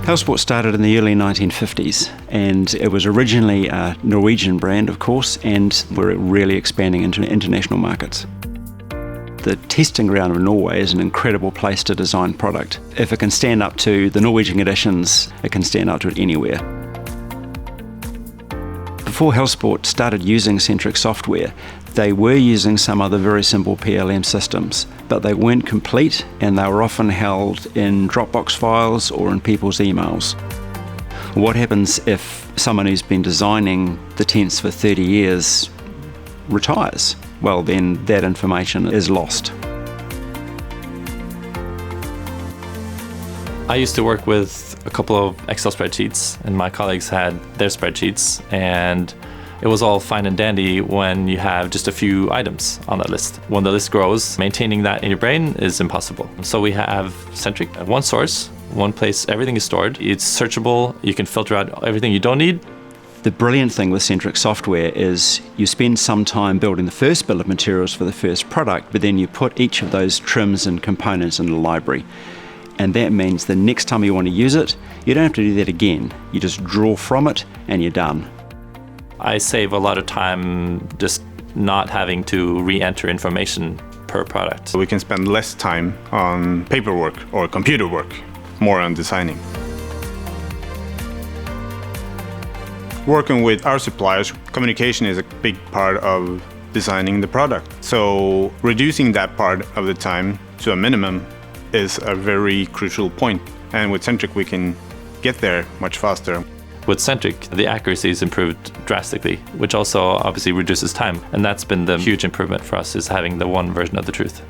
Helsport started in the early 1950s, and it was originally a Norwegian brand, of course, and we're really expanding into international markets. The testing ground of Norway is an incredible place to design product. If it can stand up to the Norwegian conditions, it can stand up to it anywhere. Before Helsport started using Centric software, they were using some other very simple PLM systems, but they weren't complete and they were often held in Dropbox files or in people's emails. What happens if someone who's been designing the tents for 30 years retires? Well, then that information is lost. I used to work with a couple of Excel spreadsheets, and my colleagues had their spreadsheets, and it was all fine and dandy when you have just a few items on that list. When the list grows, maintaining that in your brain is impossible. So we have Centric, one source, one place everything is stored. It's searchable, you can filter out everything you don't need. The brilliant thing with Centric software is you spend some time building the first bill of materials for the first product, but then you put each of those trims and components in a library. And that means the next time you want to use it, you don't have to do that again. You just draw from it and you're done. I save a lot of time just not having to re-enter information per product. We can spend less time on paperwork or computer work, more on designing. Working with our suppliers, communication is a big part of designing the product. So reducing that part of the time to a minimum is a very crucial point. And with Centric, we can get there much faster. With Centric, the accuracy is improved drastically, which also obviously reduces time. And that's been the huge improvement for us, is having the one version of the truth.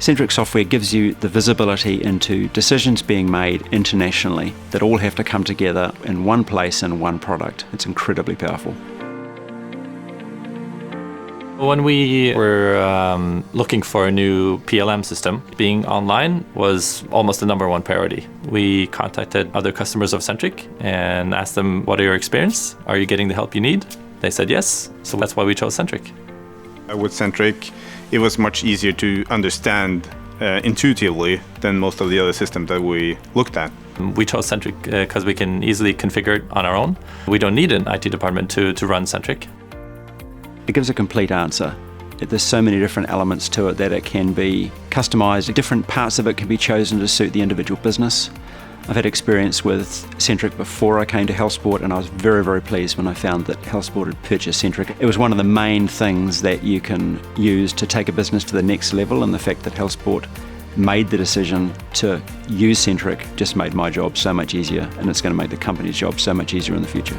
Centric software gives you the visibility into decisions being made internationally that all have to come together in one place in one product. It's incredibly powerful. When we were looking for a new PLM system, being online was almost the number one priority. We contacted other customers of Centric and asked them, what are your experience? Are you getting the help you need? They said yes, so that's why we chose Centric. With Centric, it was much easier to understand intuitively than most of the other systems that we looked at. We chose Centric because we can easily configure it on our own. We don't need an IT department to run Centric. It gives a complete answer. There's so many different elements to it that it can be customized. Different parts of it can be chosen to suit the individual business. I've had experience with Centric before I came to Helsport, and I was very, very pleased when I found that Helsport had purchased Centric. It was one of the main things that you can use to take a business to the next level, and the fact that Helsport made the decision to use Centric just made my job so much easier, and it's going to make the company's job so much easier in the future.